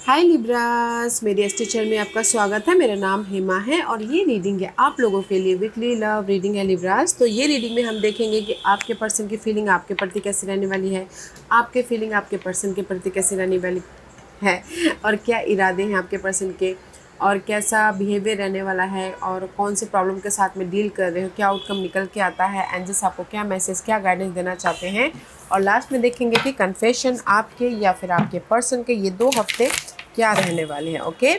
हाय Libras, मेरी S teacher में आपका स्वागत है। मेरा नाम हेमा है और ये रीडिंग है आप लोगों के लिए। वीकली लव रीडिंग है लिब्रास। तो ये रीडिंग में हम देखेंगे कि आपके पर्सन की फीलिंग आपके प्रति कैसी रहने वाली है, आपके फीलिंग आपके पर्सन के प्रति कैसी रहने वाली है, और क्या इरादे हैं आपके पर्सन के, और कैसा बिहेवियर रहने वाला है, और कौन से प्रॉब्लम के साथ में डील कर रहे हो, क्या आउटकम निकल के आता है, एंजल्स आपको क्या मैसेज, क्या गाइडेंस देना चाहते हैं। और लास्ट में देखेंगे कि कन्फेशन आपके या फिर आपके पर्सन के ये 2 हफ्ते क्या रहने वाले हैं। ओके,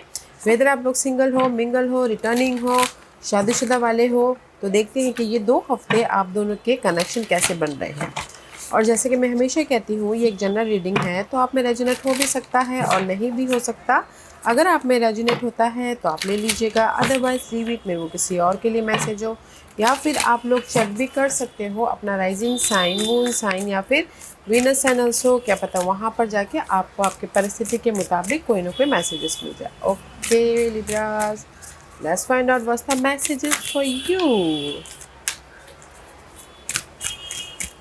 वेदर आप लोग सिंगल हो, मिंगल हो, रिटर्निंग हो, शादीशुदा वाले हो, तो देखते हैं कि ये 2 हफ्ते आप दोनों के कनेक्शन कैसे बन रहे हैं। और जैसे कि मैं हमेशा कहती हूँ, ये एक जनरल रीडिंग है, तो आप में रेजोनेट हो भी सकता है और नहीं भी हो सकता। अगर आप में रेजोनेट होता है तो आप ले लीजिएगा, अदरवाइज लीव इट में, वो किसी और के लिए मैसेज हो। या फिर आप लोग चेक भी कर सकते हो अपना राइजिंग साइन, मून साइन या फिर वीनस साइन ऑल्सो, क्या पता वहाँ पर जाके आपको आपके परिस्थिति के मुताबिक कोई ना कोई मैसेजेस मिल जाए। Okay Libras, let's find out what's the messages for you.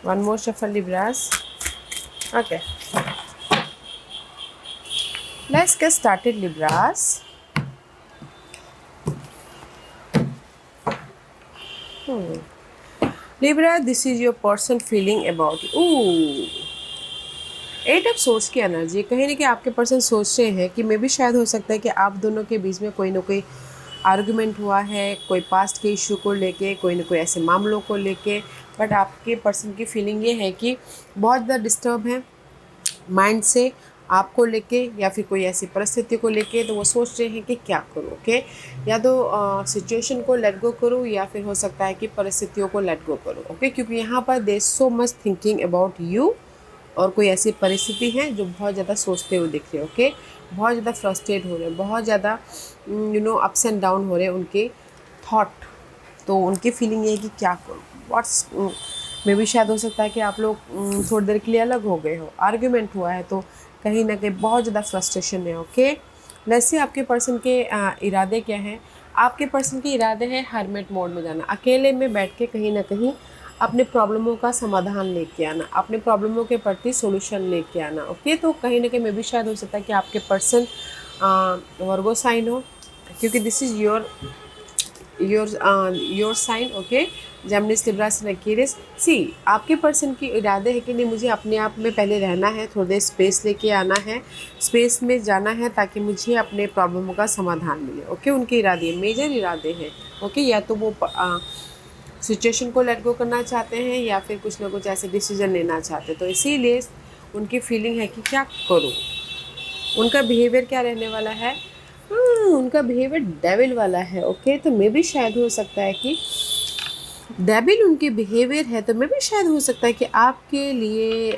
One more shuffle, Libras. Okay. Let's get started, Libras. Libra, this is your person feeling about you. Ooh. 8 of swords की energy, कहीं ना कहीं आपके person सोच रहे हैं कि मे भी शायद हो सकता है कि आप दोनों के बीच में कोई ना कोई आर्गुमेंट हुआ है, कोई पास्ट के इशू को लेके, कोई ना कोई ऐसे मामलों को लेके। बट आपके पर्सन की फीलिंग ये है कि बहुत ज़्यादा डिस्टर्ब है माइंड से आपको लेके, या फिर कोई ऐसी परिस्थिति को लेके, तो वो सोच रहे हैं कि क्या करूँ। ओके, या तो सिचुएशन को लेट गो करूँ, या फिर हो सकता है कि परिस्थितियों को लेट गो करूँ। ओके, क्योंकि यहाँ पर there so much thinking about you, और कोई ऐसी परिस्थिति है जो बहुत ज़्यादा सोचते हुए दिख रहे हैं। ओके, बहुत ज़्यादा फ्रस्ट्रेट हो रहे हैं, बहुत ज़्यादा अप्स एंड डाउन हो रहे हैं उनके थॉट। तो उनकी फीलिंग ये है कि क्या करूँ, व्हाट्स में भी शायद हो सकता है कि आप लोग थोड़ी देर के लिए अलग हो गए हो, आर्ग्यूमेंट हुआ है, तो कहीं ना कहीं बहुत ज़्यादा फ्रस्ट्रेशन है। ओके, वैसे आपके पर्सन के इरादे क्या हैं। आपके पर्सन के इरादे हैं हरमेट मोड में जाना, अकेले में बैठ के कहीं ना कहीं अपने प्रॉब्लमों का समाधान लेके आना, अपने प्रॉब्लमों के प्रति सॉल्यूशन लेके आना। ओके, तो कहीं ना कहीं में भी शायद हो सकता है कि आपके पर्सन वर्गो साइन हो, क्योंकि this is your sign. Okay, Geminis, Libras, Aquarius. See, आपके पर्सन की इरादे है कि नहीं, मुझे अपने आप में पहले रहना है, थोड़ी देर स्पेस लेके आना है, स्पेस में जाना है, ताकि मुझे अपने प्रॉब्लमों का समाधान मिले। ओके, उनके इरादे मेजर इरादे हैं। ओके, या तो वो सिचुएशन को लेट गो करना चाहते हैं, या फिर कुछ ना कुछ ऐसे डिसीजन लेना चाहते हैं। तो इसीलिए उनकी फीलिंग है कि क्या करूँ। उनका बिहेवियर क्या रहने वाला है, उनका बिहेवियर डेविल वाला है। ओके, तो मे भी शायद हो सकता है कि डेविल उनके बिहेवियर है, तो मे भी शायद हो सकता है कि आपके लिए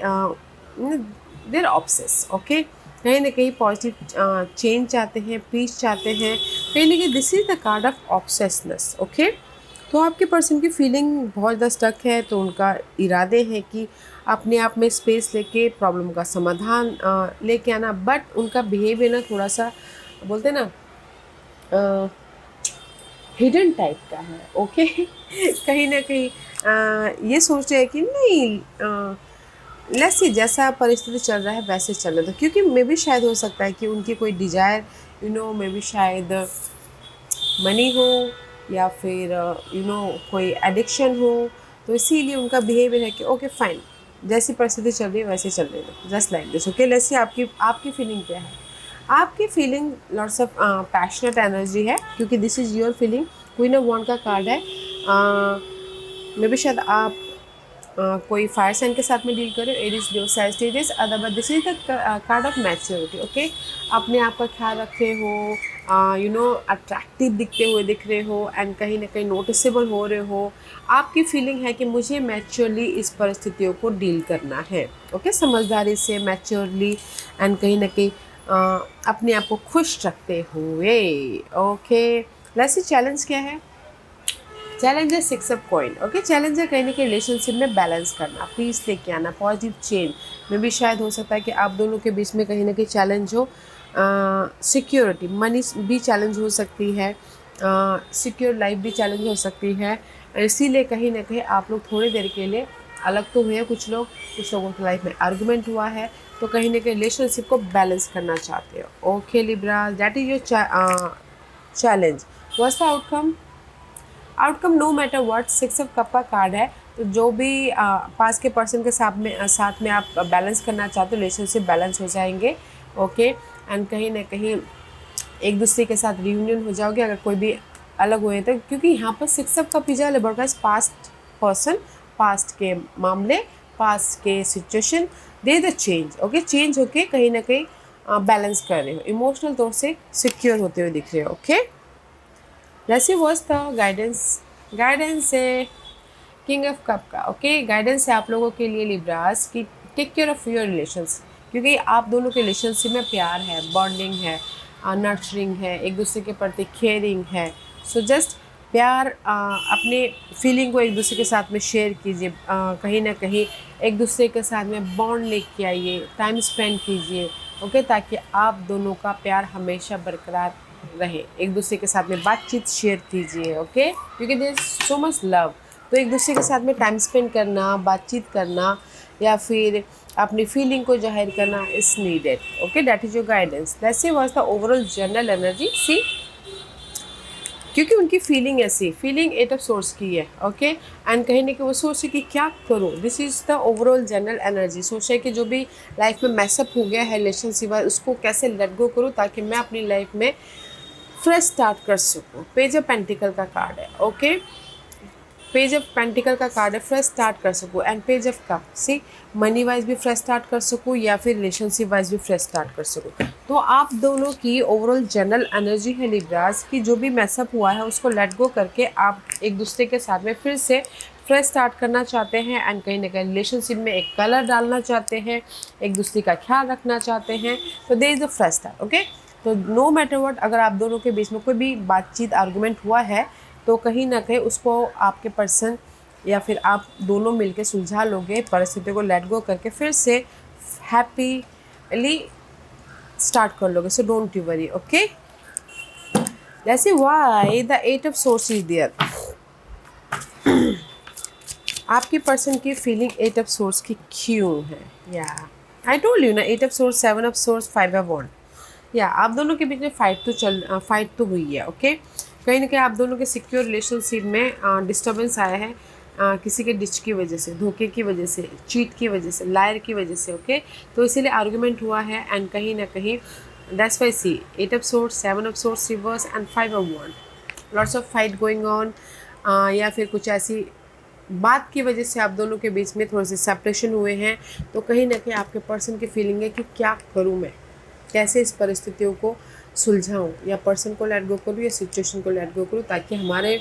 देर ऑब्सेस। ओके, कहीं ना कहीं पॉजिटिव चेंज चाहते हैं, पीस चाहते हैं, कहीं ना कहीं this is the card of obsessiveness. Okay, तो आपके पर्सन की फीलिंग बहुत ज़्यादा स्टक है, तो उनका इरादे हैं कि अपने आप में स्पेस लेके प्रॉब्लम का समाधान लेके आना। बट उनका बिहेवियर ना थोड़ा सा बोलते हैं ना हिडन टाइप का है। ओके, कहीं ना कहीं ये सोच रहे हैं कि नहीं, लेट्स सी, जैसा परिस्थिति चल रहा है वैसे चल रहा था, क्योंकि मे भी शायद हो सकता है कि उनकी कोई डिज़ायर मे भी शायद मनी हो, या फिर कोई एडिक्शन हो। तो इसीलिए उनका बिहेवियर है कि ओके फाइन, जैसी परिस्थिति चल रही है वैसे चल रही है, just like this. Okay, let's see आपकी फीलिंग क्या है। आपकी feeling lots of passionate energy है, क्योंकि this is your feeling. Queen of wand का कार्ड है। मे भी शायद आप कोई फायर साइन के साथ में डील करें, Aries, Leo, Sagittarius, otherwise this is the card of maturity. Okay, अपने आप का ख्याल रखे हो, अट्रैक्टिव दिखते हुए दिख रहे हो, एंड कहीं ना कहीं नोटिसेबल हो रहे हो। आपकी फीलिंग है कि मुझे मैच्योरली इस परिस्थितियों को डील करना है। ओके, समझदारी से, मैच्योरली, एंड कहीं ना कहीं अपने आप को खुश रखते हुए। ओके, वैसे चैलेंज क्या है। चैलेंज है 6 ऑफ कॉइन। ओके, चैलेंज है कहीं ना कहीं रिलेशनशिप में बैलेंस करना, पीस लेके आना, पॉजिटिव चेंज में भी शायद हो सकता है कि आप दोनों के बीच में कहीं ना कहीं चैलेंज हो। सिक्योरिटी, मनी भी चैलेंज हो सकती है, सिक्योर लाइफ भी चैलेंज हो सकती है। इसीलिए कहीं ना कहीं आप लोग थोड़ी देर के लिए अलग तो हुए हैं कुछ लोगों की लाइफ में आर्गुमेंट हुआ है, तो कहीं ना कहीं रिलेशनशिप को बैलेंस करना चाहते हो। Okay Libra, that is your challenge. What's the outcome? Outcome no matter what, 6 of cup का कार्ड है। तो जो भी पास के पर्सन के साथ में आप बैलेंस करना चाहते हो, रिलेशनशिप बैलेंस हो जाएंगे। ओके, एंड कहीं ना कहीं एक दूसरे के साथ रियूनियन हो जाओगे अगर कोई भी अलग हुए तो, क्योंकि यहाँ पर 6 of cup is all about guys past person, past के मामले, पास्ट के situation, they the change. Okay, change होके कहीं ना कहीं बैलेंस कर रहे हो, इमोशनल तौर से सिक्योर होते हुए दिख रहे हो। ओके, वैसे वॉज था गाइडेंस है किंग ऑफ कप का। ओके, गाइडेंस है आप लोगों के लिए लिब्रास की take care of your relations, क्योंकि आप दोनों के रिलेशनशिप में प्यार है, बॉन्डिंग है, नर्चरिंग है, एक दूसरे के प्रति केयरिंग है। सो जस्ट प्यार, अपने फीलिंग को एक दूसरे के साथ में शेयर कीजिए, कहीं ना कहीं एक दूसरे के साथ में बॉन्ड लेके आइए, टाइम स्पेंड कीजिए। ओके, ताकि आप दोनों का प्यार हमेशा बरकरार रहे, एक दूसरे के साथ में बातचीत शेयर कीजिए। ओके, क्योंकि there is so much love, तो एक दूसरे के साथ में टाइम स्पेंड करना, बातचीत करना या फिर अपनी फीलिंग को जाहिर करना is needed. Okay, that is your guidance. वैसे was the overall general energy see, क्योंकि उनकी फीलिंग ऐसी, फीलिंग 8 ऑफ सोर्स की है। ओके, एंड कहीं ना कहीं वो सोच रहे कि क्या करूँ, this is the overall general energy. सोच रहे कि जो भी लाइफ में मैसअप हो गया है रिलेशनशिप, उसको कैसे लेट गो करूँ ताकि मैं अपनी लाइफ में फ्रेश स्टार्ट कर सकूँ। पेज ऑफ पेंटिकल का कार्ड है। ओके, पेज ऑफ पेंटिकल का कार्ड है, फ्रेश स्टार्ट कर सकूँ। And page of cup see, money wise भी फ्रेश स्टार्ट कर सकूँ या फिर रिलेशनशिप वाइज भी फ्रेश स्टार्ट कर सकूँ। तो आप दोनों की ओवरऑल जनरल एनर्जी है लिब्रास की, जो भी मैसअप हुआ है उसको लेट गो करके आप एक दूसरे के साथ में फिर से फ्रेश स्टार्ट करना चाहते हैं। एंड कहीं ना कहीं रिलेशनशिप में एक कलर डालना चाहते हैं, एक दूसरे का ख्याल रखना चाहते हैं। तो there is a fresh start. Okay, तो नो मैटर व्हाट, अगर आप दोनों के बीच में कोई भी बातचीत आर्गूमेंट हुआ है तो कहीं ना कहीं उसको आपके पर्सन या फिर आप दोनों मिलकर सुलझा लोगे, परिस्थिति को लेट गो करके फिर से हैप्पीली स्टार्ट कर लोगे। So don't you worry. Okay, जैसे why the 8 of swords is there, आपके पर्सन की फीलिंग 8 ऑफ सोर्स की क्यों है? या आई टोल्ड यू ना, 8 of swords, 7 of swords, 5 of wand. या आप दोनों के बीच में फाइट तो हुई है। ओके, कहीं ना कहीं आप दोनों के सिक्योर रिलेशनशिप में डिस्टर्बेंस आया है, किसी के डिच की वजह से, धोखे की वजह से, चीट की वजह से, लायर की वजह से। ओके, तो इसीलिए आर्गुमेंट हुआ है। एंड कहीं ना कहीं that's why see 8 of swords, 7 of swords reverse and 5 of wand, lots of fight going on, या फिर कुछ ऐसी बात की वजह से आप दोनों के बीच में थोड़े से सेपरेशन हुए हैं। तो कहीं ना कहीं आपके पर्सन की फीलिंग है कि क्या करूँ मैं, कैसे इस परिस्थितियों को सुलझाऊँ, या पर्सन को लेट गो करूँ या सिचुएशन को लेट गो करूँ ताकि हमारे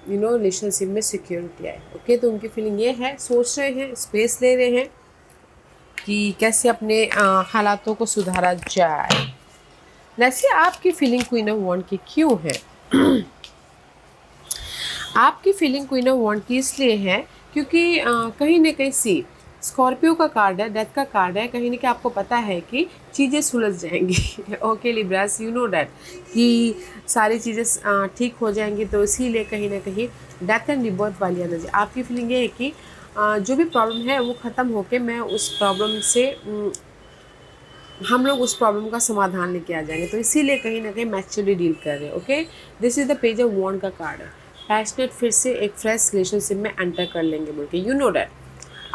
रिलेशनशिप में सिक्योरिटी आए। ओके, तो उनकी फीलिंग ये है, सोच रहे हैं, स्पेस ले रहे हैं कि कैसे अपने हालातों को सुधारा जाए। वैसे आपकी फीलिंग क्वीन ऑफ वॉन्ड की क्यों है? आपकी फीलिंग क्वीन ऑफ वॉन्ड की इसलिए है क्योंकि कहीं ना कहीं सी स्कॉर्पियो का कार्ड है, डेथ का कार्ड है। कहीं ना कहीं आपको पता है कि चीज़ें सुलझ जाएंगी। Okay Libras, you know that कि सारी चीज़ें ठीक हो जाएंगी। तो इसीलिए कहीं ना कहीं डेथ एंड रिबर्थ वाली एनर्जी, आपकी फीलिंग ये है कि जो भी प्रॉब्लम है वो ख़त्म होके मैं उस प्रॉब्लम से हम लोग उस प्रॉब्लम का समाधान लेके आ जाएंगे। तो इसीलिए कहीं ना कहीं मैच्योरली डील कर रहे हैं। Okay, this is the page of wand का कार्ड है। पैशनेट, फिर से एक फ्रेश रिलेशनशिप में एंटर कर लेंगे बोल के, यू नो डैट।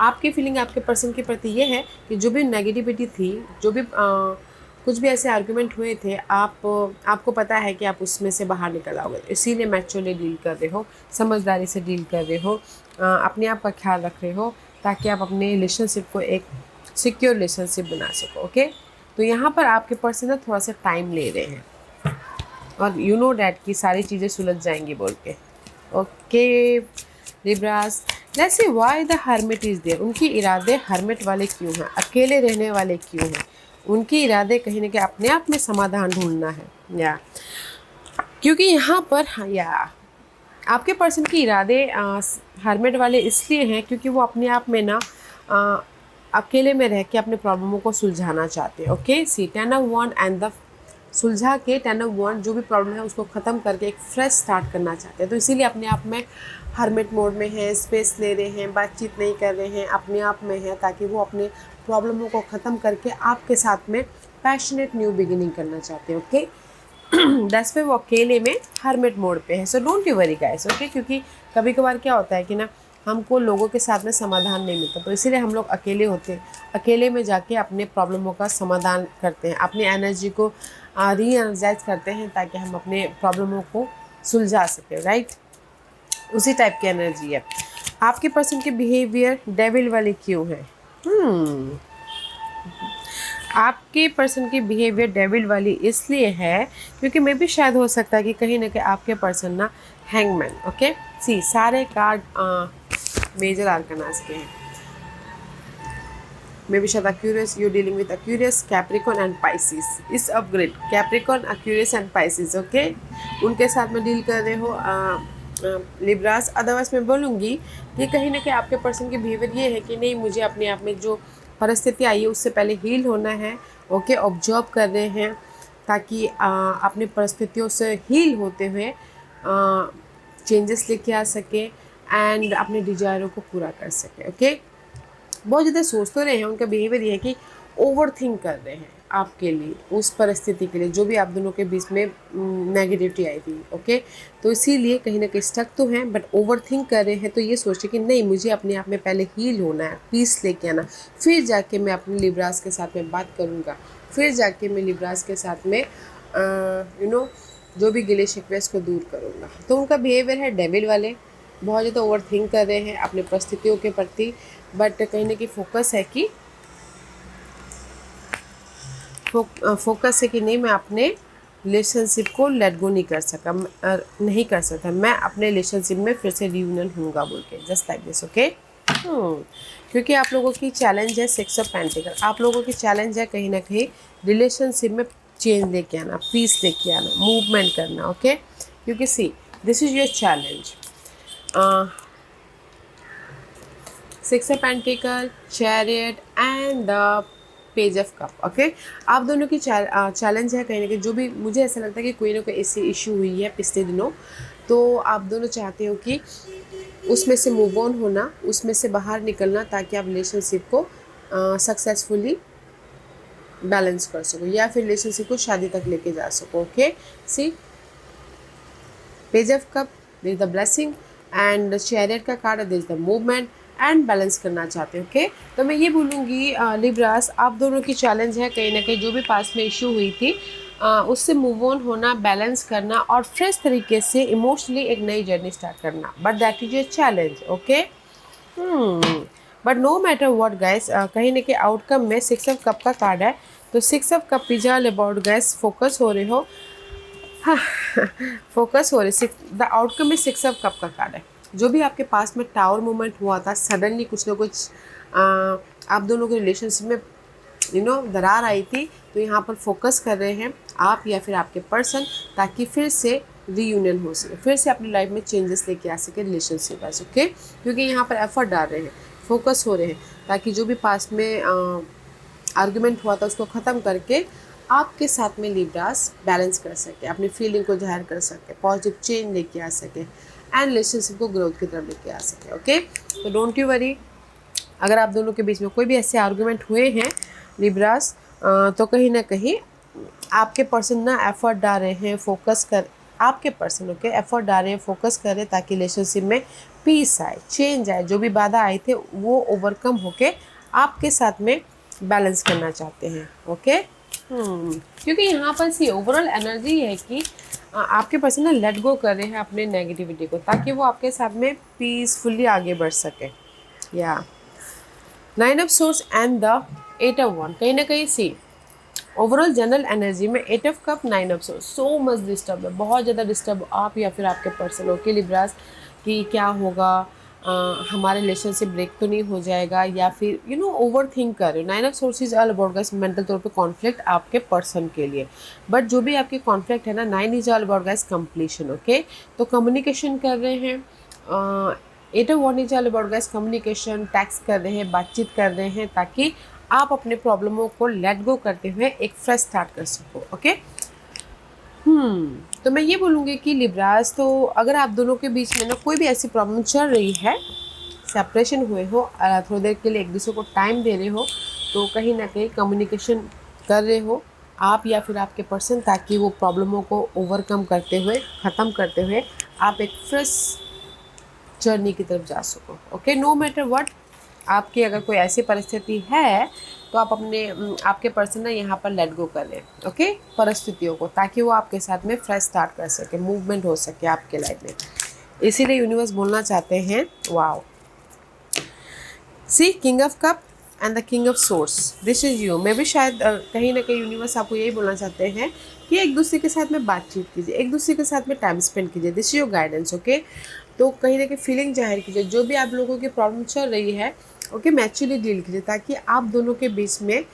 आपकी फीलिंग आपके पर्सन के प्रति ये है कि जो भी नेगेटिविटी थी, जो भी कुछ भी ऐसे आर्गुमेंट हुए थे, आपको पता है कि आप उसमें से बाहर निकल आओगे। इसीलिए मैच्योरली डील कर रहे हो, समझदारी से डील कर रहे हो, अपने आप का ख्याल रख रहे हो ताकि आप अपने रिलेशनशिप को एक सिक्योर रिलेशनशिप बना सको। ओके, तो यहाँ पर आपके पर्सन ना थोड़ा सा टाइम ले रहे हैं और यू नो डैट की सारी चीज़ें सुलझ जाएंगी बोल के। Okay Libras, let's see why the hermit is there. उनके इरादे हर्मिट वाले क्यों हैं, अकेले रहने वाले क्यों हैं? उनके इरादे कहीं ना कहीं अपने आप में समाधान ढूंढना है, या क्योंकि यहाँ पर या आपके पर्सन के इरादे हर्मिट वाले इसलिए हैं क्योंकि वो अपने आप में ना अकेले में रह के अपने प्रॉब्लमों को सुलझाना चाहते हैं। Okay, see 10 of wand and the सुलझा के 10 ऑफ वन जो भी प्रॉब्लम है उसको ख़त्म करके एक फ्रेश स्टार्ट करना चाहते हैं। तो इसीलिए अपने आप में हरमिट मोड में है, स्पेस ले रहे हैं, बातचीत नहीं कर रहे हैं, अपने आप में है, ताकि वो अपने प्रॉब्लमों को ख़त्म करके आपके साथ में पैशनेट न्यू बिगिनिंग करना चाहते हैं। ओके, दैट्स वो अकेले में हरमिट मोड पे है। सो don't you worry guys, okay, क्योंकि कभी कभार क्या होता है कि ना हमको लोगों के साथ में समाधान नहीं मिलता, तो इसीलिए हम लोग अकेले होते हैं, अकेले में जाके अपने प्रॉब्लमों का समाधान करते हैं, अपनी एनर्जी को री एनर्जाइज करते हैं ताकि हम अपने प्रॉब्लमों को सुलझा सकें, राइट। उसी टाइप की एनर्जी है। आपके पर्सन के बिहेवियर डेविल वाली क्यों है? आपके पर्सन की बिहेवियर डेविल वाली इसलिए है क्योंकि मे भी शायद हो सकता है कि कहीं ना कहीं आपके पर्सन ना हैंगमैन, ओके, सी सारे कार्ड मेजर आर्कनास के हैं। मे बी शायद Aquarius, you dealing with Aquarius, Capricorn and Pisces is upgrade, Capricorn, Aquarius and Pisces, okay, उनके साथ में डील कर रहे हो लिब्रास। अदरवाइज मैं बोलूँगी कि कहीं ना कहीं आपके पर्सन की बिहेवियर ये है कि नहीं, मुझे अपने आप में जो परिस्थिति आई है उससे पहले हील होना है, ओके, ऑब्जर्व कर रहे हैं ताकि अपनी परिस्थितियों से हील होते हुए चेंजेस लेके आ सके एंड अपने डिजायरों को पूरा कर सके, ओके। बहुत ज़्यादा सोच तो रहे हैं, उनका बिहेवियर ये है कि ओवर थिंक कर रहे हैं आपके लिए, उस परिस्थिति के लिए जो भी आप दोनों के बीच में नेगेटिविटी आई थी, ओके। तो इसीलिए कहीं ना कहीं स्टक तो हैं, बट ओवर थिंक कर रहे हैं। तो ये सोचे कि नहीं, मुझे अपने आप में पहले हील होना है, पीस लेके आना, फिर जाके मैं अपने लिब्रास के साथ में बात करूँगा, फिर जाके मैं लिब्रास के साथ में जो भी गिले शिकवे को दूर करूँगा। तो उनका बिहेवियर है डेविल वाले, बहुत ज़्यादा ओवर थिंक कर रहे हैं अपने परिस्थितियों के प्रति, बट कहीं ना कहीं फोकस है कि नहीं, मैं अपने रिलेशनशिप को लेट गो नहीं कर सकता, मैं अपने रिलेशनशिप में फिर से रियूनियन होऊंगा बोल के, जस्ट लाइक दिस, ओके। क्योंकि आप लोगों की चैलेंज है 6 ऑफ पेंटिकल, आप लोगों की चैलेंज है कहीं ना कहीं रिलेशनशिप में चेंज लेके आना, पीस लेके आना, मूवमेंट करना, ओके। क्योंकि see this is your challenge. 6 of pentacle, chariot and the page of cup, okay. आप दोनों की चैलेंज है कहीं ना कहीं, जो भी मुझे ऐसा लगता है कि कोई ना कोई ऐसी इशू हुई है पिछले दिनों, तो आप दोनों चाहते हो कि उसमें से मूव ऑन होना, उसमें से बाहर निकलना, ताकि आप रिलेशनशिप को सक्सेसफुली बैलेंस कर सको या फिर रिलेशनशिप को शादी तक लेके जा सको, okay. See page of cup, there is the blessing and chariot का card, there is the movement and balance करना चाहते हैं, ओके। तो मैं ये बोलूँगी लिब्रास, आप दोनों की चैलेंज है कहीं ना कहीं जो भी पास में इशू हुई थी उससे मूव ऑन होना, बैलेंस करना और फ्रेश तरीके से इमोशनली एक नई जर्नी स्टार्ट करना, but that is your challenge, okay. But no matter what guys, कहीं ना कहीं आउटकम में 6 ऑफ कप का कार्ड है, तो 6 of cup is all about guys, focus हो रहे हो, हाँ फोकस हो रहे, द आउटकम में 6 ऑफ कप का कार्ड है। जो भी आपके पास में टावर मूवमेंट हुआ था, सडनली कुछ ना कुछ आप दोनों के रिलेशनशिप में दरार आई थी, तो यहाँ पर फोकस कर रहे हैं आप या फिर आपके पर्सन, ताकि फिर से रीयूनियन हो सके, फिर से अपनी लाइफ में चेंजेस लेके आ सके रिलेशनशिप में, ओके। क्योंकि यहाँ पर एफर्ट डाल रहे हैं, फोकस हो रहे हैं, ताकि जो भी पास में आर्गुमेंट हुआ था उसको ख़त्म करके आपके साथ में लिब्रास बैलेंस कर सके, अपनी फीलिंग को जाहिर कर सके, पॉजिटिव चेंज लेके आ सके एंड रिलेशनशिप को ग्रोथ की तरफ लेके आ सके, ओके। तो डोंट यू वरी, अगर आप दोनों के बीच में कोई भी ऐसे आर्गुमेंट हुए हैं लिब्रास, तो कहीं ना कहीं आपके पर्सन ना एफर्ट डाल रहे हैं, फोकस कर, आपके पर्सन, ओके, एफर्ट डाल रहे हैं, फोकस कर रहे हैं, ताकि रिलेशनशिप में पीस आए, चेंज आए, जो भी बाधा आए थे वो ओवरकम होके आपके साथ में बैलेंस करना चाहते हैं, ओके। क्योंकि यहाँ पर सी ओवरऑल एनर्जी है कि आपके पर्सन ना लेट गो कर रहे हैं अपने नेगेटिविटी को, ताकि वो आपके साथ में पीसफुली आगे बढ़ सके। या 9 of source and the 8 of one, कहीं ना कहीं सी ओवरऑल जनरल एनर्जी में 8 of cup, 9 of source, so much disturb है, बहुत ज़्यादा डिस्टर्ब आप या फिर आपके पर्सन, ओके लिब्रास, कि क्या होगा, हमारे रिलेशनशिप ब्रेक तो नहीं हो जाएगा, या फिर ओवर थिंक कर रहे हो। 9 of swords is all about guys mental तौर पे कॉन्फ्लिक्ट आपके पर्सन के लिए, बट जो भी आपके कॉन्फ्लिक्ट है ना, 9 is all about guys completion, okay. तो कम्युनिकेशन कर रहे हैं, 8 of one is all about guys communication, text कर रहे हैं, बातचीत कर रहे हैं, ताकि आप अपने प्रॉब्लमों को लेट गो करते हुए एक फ्रेश स्टार्ट कर सको, ओके। तो मैं ये बोलूँगी कि लिब्रास, तो अगर आप दोनों के बीच में ना कोई भी ऐसी प्रॉब्लम चल रही है, सेपरेशन हुए हो, थोड़ी देर के लिए एक दूसरे को टाइम दे रहे हो, तो कहीं ना कहीं कम्युनिकेशन कर रहे हो आप या फिर आपके पर्सन, ताकि वो प्रॉब्लमों को ओवरकम करते हुए, ख़त्म करते हुए आप एक फ्रेश जर्नी की तरफ जा सको। ओके, नो मैटर व्हाट आपकी अगर कोई ऐसी परिस्थिति है तो आप अपने आपके पर्सन ना यहाँ पर लेट गो कर लें, ओके, परिस्थितियों को, ताकि वो आपके साथ में फ्रेश स्टार्ट कर सके, मूवमेंट हो सके आपके लाइफ में। इसीलिए यूनिवर्स बोलना चाहते हैं, wow, see king of cup and the king of swords, this is you. मैं भी शायद कहीं ना कहीं यूनिवर्स आपको यही बोलना चाहते हैं कि एक दूसरे के साथ में बातचीत कीजिए, एक दूसरे के साथ में टाइम स्पेंड कीजिए, this is your guidance. Okay, तो कहीं ना कहीं फीलिंग जाहिर कीजिए, जो भी आप लोगों की प्रॉब्लम चल रही है, ओके, मैच्योरली डील कीजिए, ताकि आप दोनों के बीच में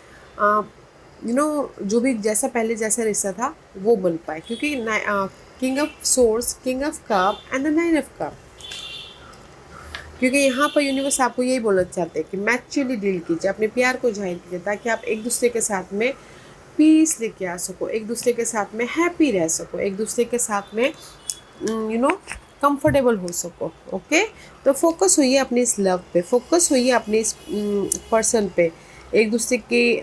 जो भी जैसा पहले जैसा रिश्ता था वो बन पाए। क्योंकि king of source, king of cup and the nine of cup, क्योंकि यहाँ पर यूनिवर्स आपको यही बोलना चाहते हैं कि मैच्योरली डील कीजिए, अपने प्यार को जाहिर कीजिए, ताकि आप एक दूसरे के साथ में पीस लेके आ सको, एक दूसरे के साथ में हैप्पी रह सको, एक दूसरे के साथ में कंफर्टेबल हो सको। ओके, तो फोकस होइए अपनी इस लव पे, फोकस होइए अपने इस पर्सन पे, एक दूसरे के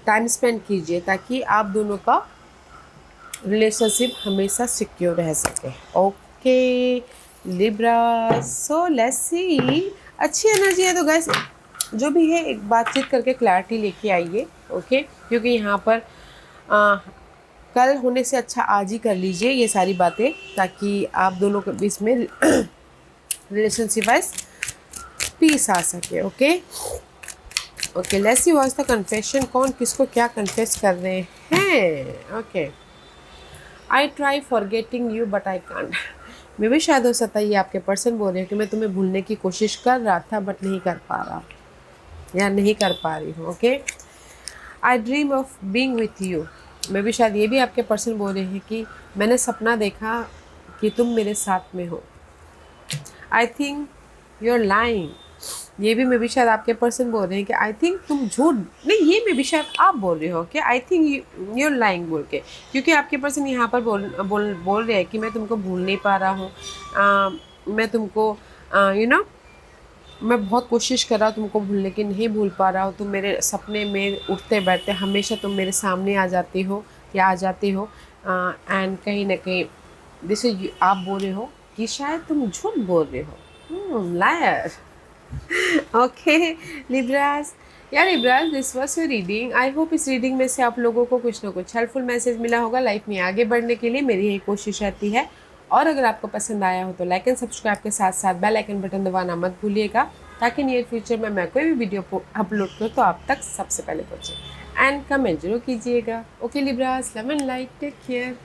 टाइम स्पेंड कीजिए, ताकि आप दोनों का रिलेशनशिप हमेशा सिक्योर रह सके। Okay Libra, so let's see, अच्छी एनर्जी है तो गाइस जो भी है एक बातचीत करके क्लैरिटी लेके आइए। ओके, क्योंकि यहाँ पर कल होने से अच्छा आज ही कर लीजिए ये सारी बातें, ताकि आप दोनों के बीच में रिलेशनशिप वाइज पीस आ सके। Okay okay, let's see what's the confession, कौन किसको क्या कन्फेस कर रहे हैं। Okay, I try forgetting you but I can't. मैं भी शायद हो सकता है ये आपके पर्सन बोल रहे हैं कि मैं तुम्हें भूलने की कोशिश कर रहा था बट नहीं कर पा रहा या नहीं कर पा रही हूँ। Okay, I dream of being with you. मैं भी शायद ये भी आपके पर्सन बोल रहे हैं कि मैंने सपना देखा कि तुम मेरे साथ में हो। I think you are lying. ये भी मैं भी शायद आपके पर्सन बोल रहे हैं कि आई थिंक तुम झूठ नहीं, ये मैं भी शायद आप बोल रहे हो कि I think you are lying बोल के, क्योंकि आपके पर्सन यहाँ पर बोल रहे हैं कि मैं तुमको भूल नहीं पा रहा हूँ, मैं तुमको मैं बहुत कोशिश कर रहा हूँ तुमको भूलने की, नहीं भूल पा रहा हूँ। तुम मेरे सपने में उठते बैठते हमेशा तुम मेरे सामने आ जाती हो या आ जाती हो, एंड कहीं ना कहीं जैसे आप बोल रहे हो कि शायद तुम झूठ बोल रहे हो। लायर। ओके लिब्रास, यार Libras, this was your reading. I hope इस रीडिंग में से आप लोगों को कुछ ना कुछ हेल्पफुल मैसेज मिला होगा। लाइफ में आगे बढ़ने के लिए मेरी यही कोशिश रहती है, और अगर आपको पसंद आया हो तो लाइक एंड सब्सक्राइब के साथ साथ बेल आइकन बटन दबाना मत भूलिएगा, ताकि नियर फ्यूचर में मैं कोई भी वीडियो अपलोड करूँ तो आप तक सबसे पहले पहुँचे। एंड कमेंट जरूर कीजिएगा। Okay Libras, love and light, take care.